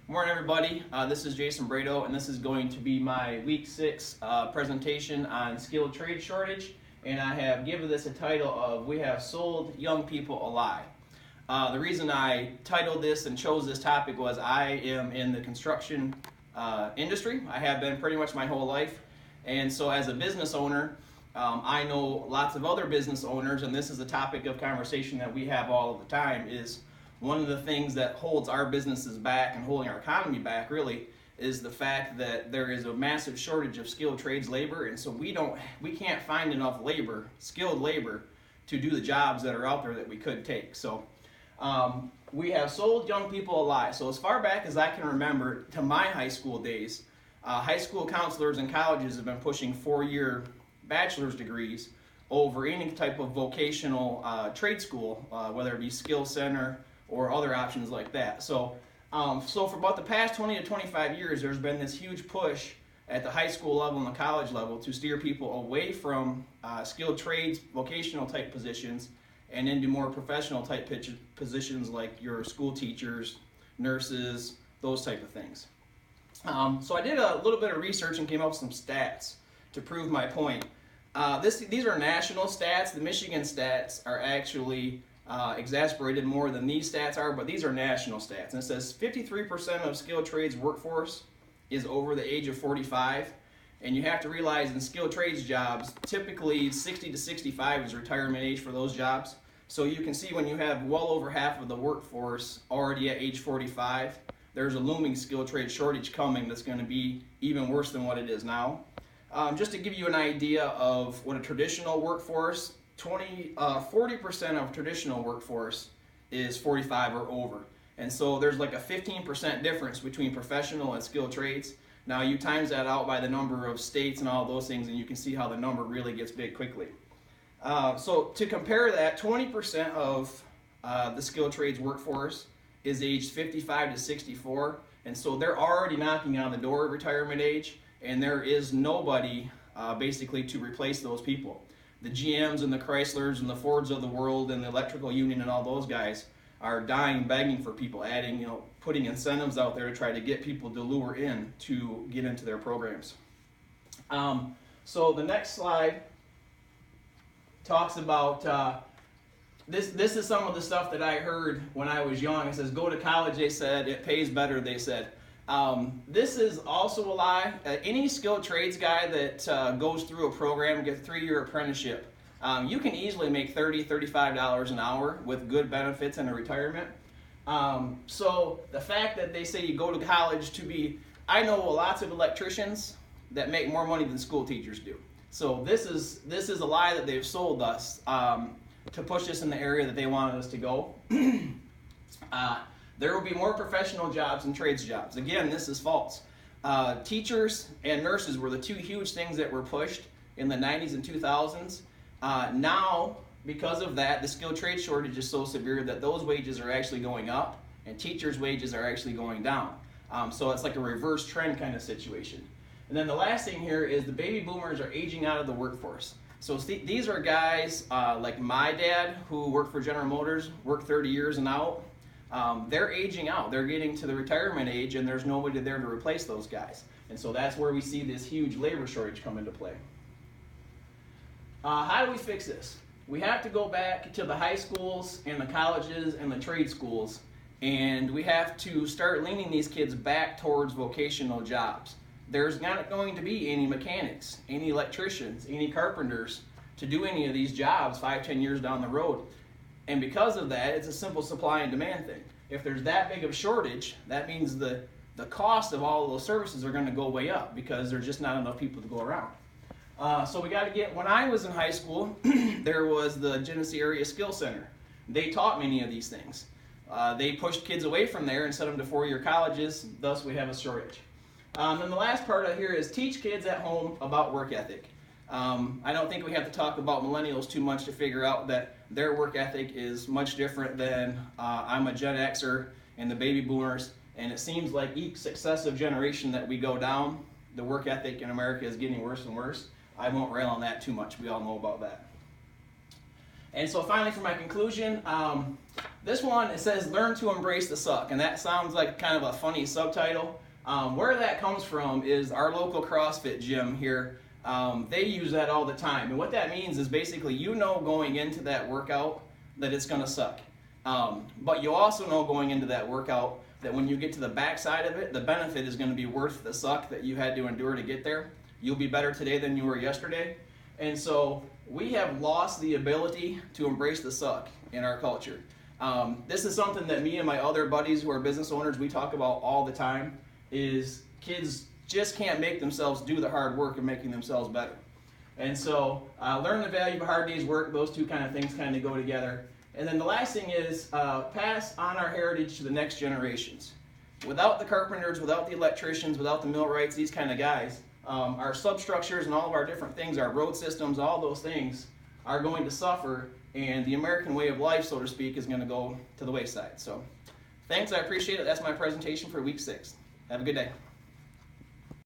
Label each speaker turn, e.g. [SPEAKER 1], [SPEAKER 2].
[SPEAKER 1] Morning, everybody. This is Jason Brado, and this is going to be my Week 6 presentation on skilled trade shortage. And I have given this a title of We Have Sold Young People a Lie. The reason I titled this and chose this topic was I am in the construction industry. I have been pretty much my whole life. And so as a business owner, I know lots of other business owners, and this is a topic of conversation that we have all of the time, is one of the things that holds our businesses back and holding our economy back really is the fact that there is a massive shortage of skilled trades labor, and so we can't find enough labor, skilled labor, to do the jobs that are out there that we could take. So we have sold young people a lie. So as far back as I can remember, to my high school days, high school counselors and colleges have been pushing 4-year bachelor's degrees over any type of vocational trade school, whether it be skill center or other options like that. So for about the past 20 to 25 years, there's been this huge push at the high school level and the college level to steer people away from skilled trades, vocational type positions, and into more professional type positions like your school teachers, nurses, those type of things. So I did a little bit of research and came up with some stats to prove my point. These are national stats. The Michigan stats are actually exasperated more than these stats are, but these are national stats. And it says 53% of skilled trades workforce is over the age of 45. And you have to realize in skilled trades jobs, typically 60 to 65 is retirement age for those jobs. So you can see when you have well over half of the workforce already at age 45, there's a looming skilled trade shortage coming that's going to be even worse than what it is now. Just to give you an idea of what a traditional workforce, 40% of traditional workforce is 45 or over. And so there's like a 15% difference between professional and skilled trades. Now you times that out by the number of states and all those things, and you can see how the number really gets big quickly. So to compare that, 20% of the skilled trades workforce is aged 55 to 64. And so they're already knocking on the door of retirement age, and there is nobody basically to replace those people. The GMs and the Chryslers and the Fords of the world and the electrical union and all those guys are dying, begging for people, putting incentives out there to try to get people to lure in to get into their programs. So the next slide talks about this is some of the stuff that I heard when I was young. It says, go to college, they said. It pays better, they said. This is also a lie. Any skilled trades guy that goes through a program, gets a 3-year apprenticeship, you can easily make $30, $35 an hour with good benefits and a retirement. So the fact that they say you go to college I know lots of electricians that make more money than school teachers do. So this is a lie that they've sold us to push us in the area that they wanted us to go. There will be more professional jobs than trades jobs. Again, this is false. Teachers and nurses were the two huge things that were pushed in the 90s and 2000s. Now, because of that, the skilled trade shortage is so severe that those wages are actually going up and teachers' wages are actually going down. So it's like a reverse trend kind of situation. And then the last thing here is the baby boomers are aging out of the workforce. So these are guys like my dad who worked for General Motors, worked 30 years and out. They're aging out. They're getting to the retirement age, and there's nobody there to replace those guys. And so that's where we see this huge labor shortage come into play. How do we fix this? We have to go back to the high schools and the colleges and the trade schools, and we have to start leaning these kids back towards vocational jobs. There's not going to be any mechanics, any electricians, any carpenters to do any of these jobs 5-10 years down the road. And because of that, it's a simple supply and demand thing. If there's that big of a shortage, that means the cost of all of those services are going to go way up because there's just not enough people to go around. So we got to when I was in high school, there was the Genesee Area Skill Center. They taught many of these things. They pushed kids away from there and sent them to 4-year colleges, thus we have a shortage. And the last part of here is teach kids at home about work ethic. I don't think we have to talk about millennials too much to figure out that their work ethic is much different than I'm a Gen Xer and the baby boomers, and it seems like each successive generation that we go down, the work ethic in America is getting worse and worse. I won't rail on that too much. We all know about that. And so finally, for my conclusion, this one, it says learn to embrace the suck, and that sounds like kind of a funny subtitle. Where that comes from is our local CrossFit gym here. They use that all the time, and what that means is basically going into that workout that it's going to suck. But you also know going into that workout that when you get to the backside of it, the benefit is going to be worth the suck that you had to endure to get there. You'll be better today than you were yesterday. And so we have lost the ability to embrace the suck in our culture. This is something that me and my other buddies who are business owners, we talk about all the time, is kids just can't make themselves do the hard work of making themselves better. And so learn the value of a hard day's work. Those two kind of things kind of go together. And then the last thing is pass on our heritage to the next generations. Without the carpenters, without the electricians, without the millwrights, these kind of guys, our substructures and all of our different things, our road systems, all those things are going to suffer, and the American way of life, so to speak, is going to go to the wayside. So thanks, I appreciate it. That's my presentation for week 6. Have a good day.